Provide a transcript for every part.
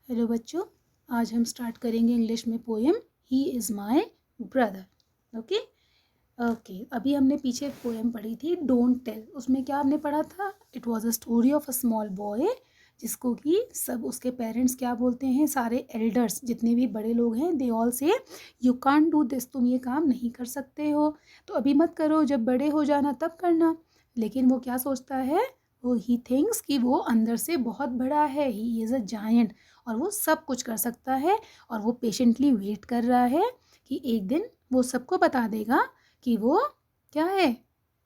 Hello बच्चों, आज हम स्टार्ट करेंगे इंग्लिश में poem he is my brother. Okay okay अभी हमने पीछे पोएम पढ़ी थी डोंट टेल। उसमें क्या हमने पढ़ा था? It was a story of a small boy, जिसको कि सब उसके पेरेंट्स क्या बोलते हैं, सारे एल्डर्स जितने भी बड़े लोग हैं, दे ऑल से यू कांट डू दिस, तुम ये काम नहीं कर सकते हो, तो अभी मत करो, जब बड़े हो जाना तब करना। लेकिन वो क्या सोचता है, वो ही थिंक्स कि वो अंदर से बहुत बड़ा है, ही इज़ अ जायंट, और वो सब कुछ कर सकता है। और वो पेशेंटली वेट कर रहा है कि एक दिन वो सबको बता देगा कि वो क्या है,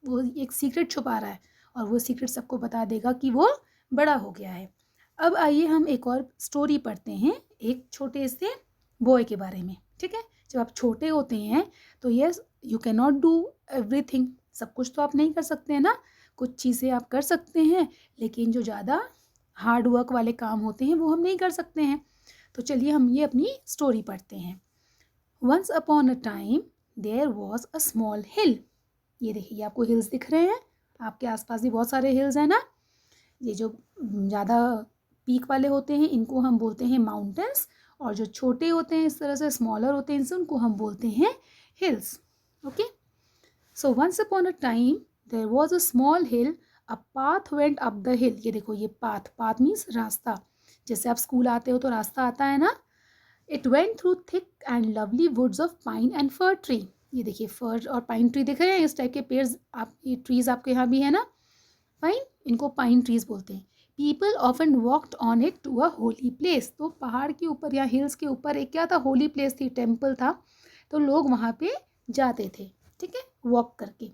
वो एक सीक्रेट छुपा रहा है, और वो सीक्रेट सबको बता देगा कि वो बड़ा हो गया है। अब आइए हम एक और स्टोरी पढ़ते हैं एक छोटे से बॉय के बारे में। ठीक है, जब आप छोटे होते हैं तो yes you can not do everything, सब कुछ तो आप नहीं कर सकते हैं ना, कुछ चीज़ें आप कर सकते हैं, लेकिन जो ज़्यादा हार्ड वर्क वाले काम होते हैं वो हम नहीं कर सकते हैं। तो चलिए हम ये अपनी स्टोरी पढ़ते हैं। Once upon a time there was a small hill. ये देखिए आपको हिल्स दिख रहे हैं, आपके आसपास भी बहुत सारे हिल्स हैं ना। ये जो ज़्यादा पीक वाले होते हैं इनको हम बोलते हैं माउंटेन्स, और जो छोटे होते हैं इस तरह से स्मॉलर होते हैं इनसे उनको हम बोलते हैं hills. Okay, so once upon a time there was a small hill, a path went up the hill. ये देखो ये पाथ, पाथ मीन्स रास्ता, जैसे आप स्कूल आते हो तो रास्ता आता है ना। It went through thick and lovely woods of pine and fir tree. ये देखिए फर और पाइन ट्री दिख रहे हैं, इस टाइप के पेड़, आप ये ट्रीज आपके यहाँ भी है ना, पाइन, इनको पाइन ट्रीज बोलते हैं। People often walked on it to a holy place. तो पहाड़ के ऊपर या हिल्स के ऊपर एक क्या था, होली प्लेस थी, टेम्पल था, तो लोग वहाँ पे जाते थे, ठीक है, वॉक करके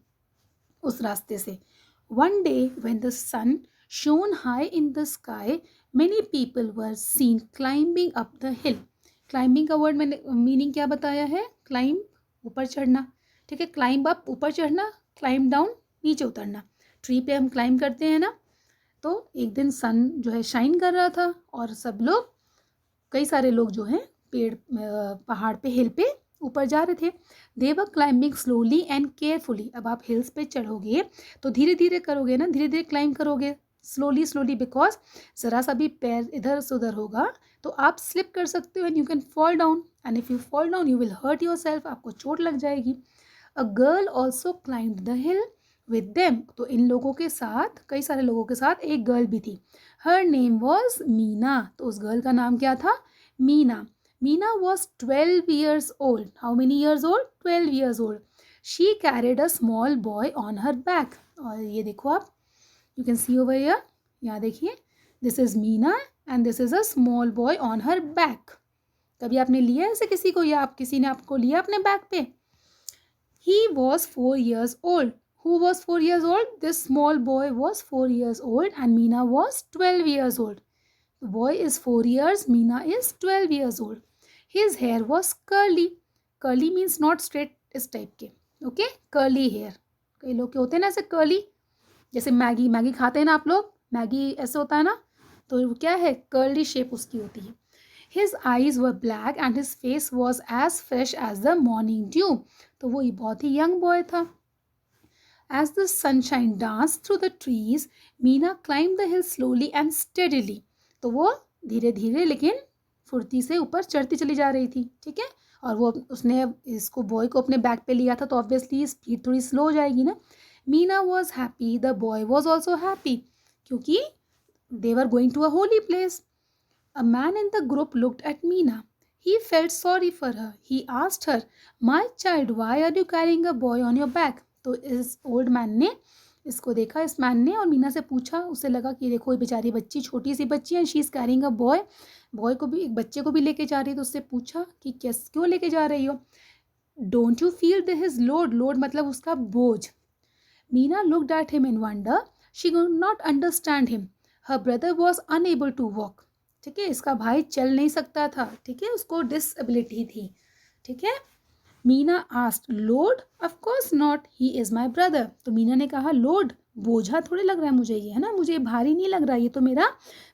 उस रास्ते से। One day when the sun shone high in the sky, many people were seen climbing up the hill. Climbing का वर्ड मैंने मीनिंग क्या बताया है, क्लाइंब ऊपर चढ़ना, ठीक है, क्लाइंब अप ऊपर चढ़ना, क्लाइंब डाउन नीचे उतरना। ट्री पे हम क्लाइंब करते हैं ना। तो एक दिन सन जो है शाइन कर रहा था, और सब लोग, कई सारे लोग जो हैं पेड़ पहाड़ पे, हिल पे ऊपर जा रहे थे। They were climbing slowly and carefully. अब आप हिल्स पे चढ़ोगे तो धीरे धीरे करोगे ना, धीरे धीरे क्लाइंब करोगे, स्लोली स्लोली, बिकॉज ज़रा सा भी पैर इधर से उधर होगा तो आप स्लिप कर सकते हो and you can fall down, and if you fall down you will hurt yourself, आपको चोट लग जाएगी। A girl also climb the hill with them. तो इन लोगों के साथ, कई सारे लोगों के साथ एक गर्ल भी थी। Her name was Meena. तो उस गर्ल का नाम क्या था, Meena. Meena was 12 years old. How many years old? 12 years old. She carried a small boy on her back. और ये देखो आप, you can see over here. यहाँ देखिए, this is Meena and this is a small boy on her back. कभी आपने लिया ऐसे किसी को, या आप किसी ने आपको लिया अपने बैक पे? He was 4 years old. Who was 4 years old? This small boy was 4 years old and Meena was 12 years old. The boy is 4 years, Meena is 12 years old. His hair was curly. Curly means not straight, इस type के, okay, curly hair. कई लोग के होते हैं ना ऐसे curly, जैसे मैगी, मैगी खाते हैं ना आप लोग, मैगी ऐसे होता है ना, तो वो क्या है, कर्ली शेप उसकी होती है। His eyes were black and his face was as fresh as the morning dew. तो वो बहुत ही यंग बॉय था। As the sunshine danced through the trees, Meena climbed the hill slowly and steadily. तो वो धीरे धीरे लेकिन फुर्ती से ऊपर चढ़ती चली जा रही थी, ठीक है। और वो उसने इसको बॉय को अपने बैक पे लिया था, तो ऑब्वियसली स्पीड थोड़ी स्लो हो जाएगी ना। Meena was happy, the boy was also happy, क्योंकि they were going to a holy place. A man in the group looked at Meena. He felt sorry for her. He asked her, "My child, why are you carrying a boy on your back?" तो इस old man ने इसको देखा, इस man ने, और मीना से पूछा, उसे लगा कि देखो ये बेचारी बच्ची, छोटी सी बच्ची है, she is carrying a boy, boy को भी, एक बच्चे को भी लेके जा रही है, तो उससे पूछा कि कैस क्यों लेके जा रही हो। Don't you feel the his load, load मतलब उसका बोझ। Meena looked at him in wonder, she could not understand him, her brother was unable to walk. ठीक है, इसका भाई चल नहीं सकता था, ठीक है, उसको डिसएबिलिटी थी, ठीक है। Meena asked, load? Of course not, he is my brother. तो मीना ने कहा, लोड, बोझा थोड़ी लग रहा है मुझे ये, है ना, मुझे भारी नहीं लग रहा, ये तो मेरा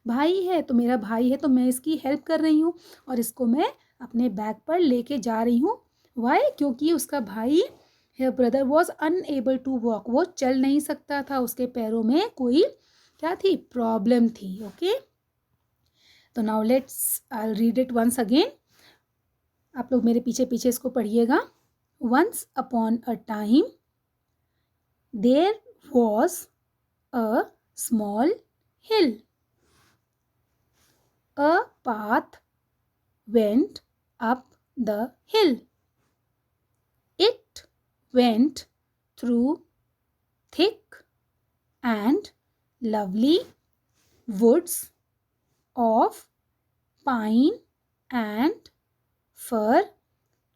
भाई है, तो मेरा भाई है तो मैं इसकी हेल्प कर रही हूँ और इसको मैं अपने बैग पर लेके जा रही हूँ। वाई? क्योंकि उसका भाई, her brother was unable to walk, वो चल नहीं सकता था, उसके पैरों में कोई क्या थी, प्रॉब्लम थी, ओके। द तो now let's I read it once again. आप लोग मेरे पीछे पीछे इसको पढ़िएगा. Once upon a time there was a small hill. A path went up the hill. It went through thick and lovely woods of pine and fir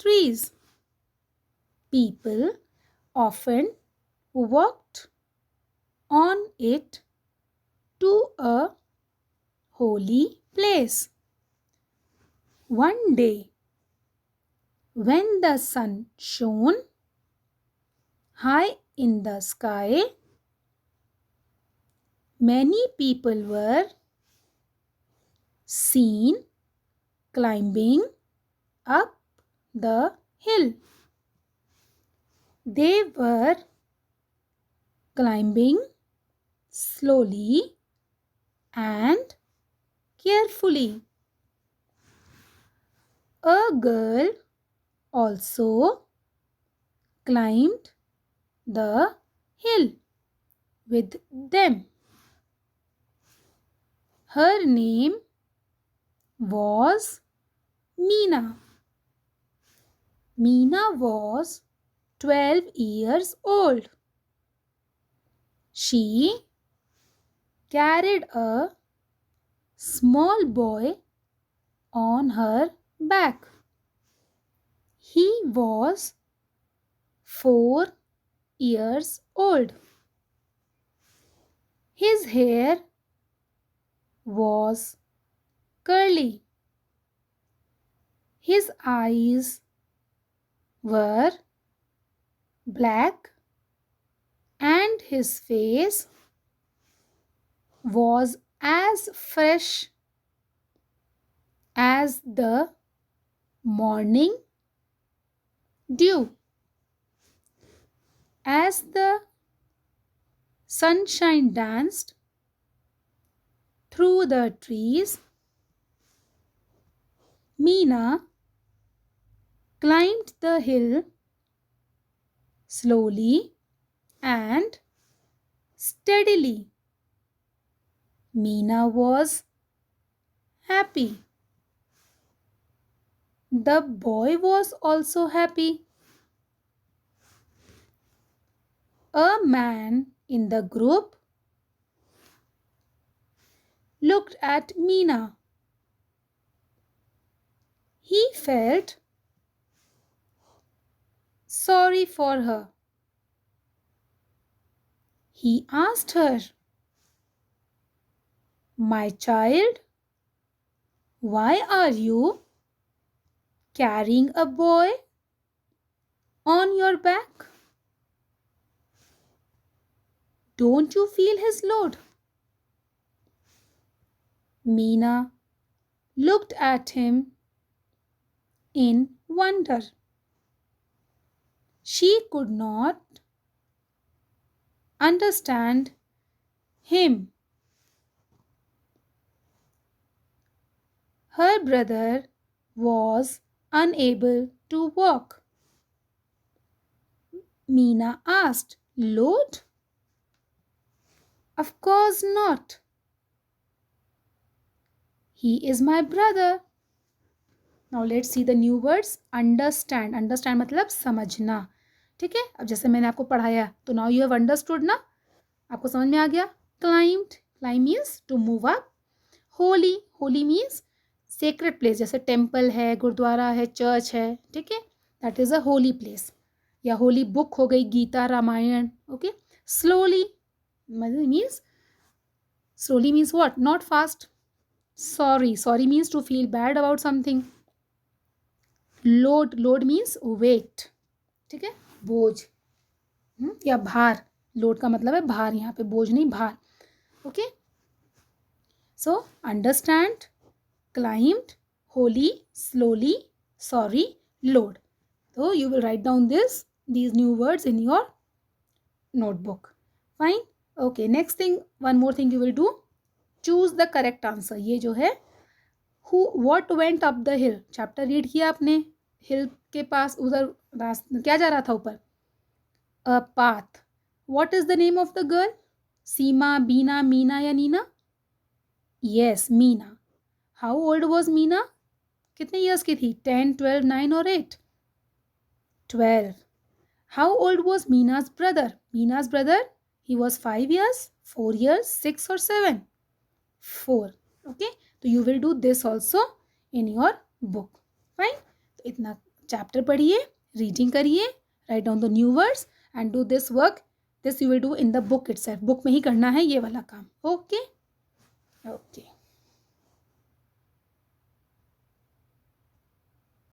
trees. People often walked on it to a holy place. One day, when the sun shone high in the sky, many people were seen climbing up the hill. They were climbing slowly and carefully. A girl also climbed the hill with them. Her name was Meena. Meena was 12 years old. She carried a small boy on her back. He was 4 years old. His hair was curly. His eyes were black and his face was as fresh as the morning dew. As the sunshine danced through the trees, Meena climbed the hill slowly and steadily. Meena was happy. The boy was also happy. A man in the group looked at Meena. He felt sorry for her. He asked her, "My child, why are you carrying a boy on your back? Don't you feel his load?" Meena looked at him in wonder. She could not understand him. Her brother was unable to walk. Meena asked, "Load?" "Of course not. He is my brother." Now let's see the new words. Understand. Understand मतलब समझना. ठीक है. अब जैसे मैंने आपको पढ़ाया तो now you have understood ना. आपको समझ में आ गया. Climbed. Climb means to move up. Holy. Holy means sacred place. जैसे टेम्पल है, गुरुद्वारा है, चर्च है. ठीक है. That is a holy place. या होली बुक हो गई Gita, Ramayana. Okay. Slowly means slowly means what? Not fast. Sorry. Sorry means to feel bad about something. Load. Load means weight. ठीक है. बोझ या भार. लोड का मतलब है भार. यहाँ पे बोझ नहीं, भार. Okay. So understand, climbed, Holi, slowly, sorry, load. So you will write down these new words in your notebook. Fine. Okay. Next thing, one more thing you will do. Choose the correct answer. ये जो है who what went up the hill, chapter read किया आपने, हिल के पास उधर रास्ता क्या जा रहा था ऊपर, a path. What is the name of the girl, Seema, Beena, Meena या Neena? Yes, Meena. How old was Meena, कितने ईयर्स की थी, 10, 12, 9 और 8? 12. How old was Meena's brother, Meena's brother, he was 5 years, 4 years, 6 or 7? 4. Okay, तो you will do this also in your book. Fine, तो इतना chapter पढ़िए, reading करिए, write down the new words and do this work. This you will do in the book itself, book में ही करना है ये वाला काम. Okay okay.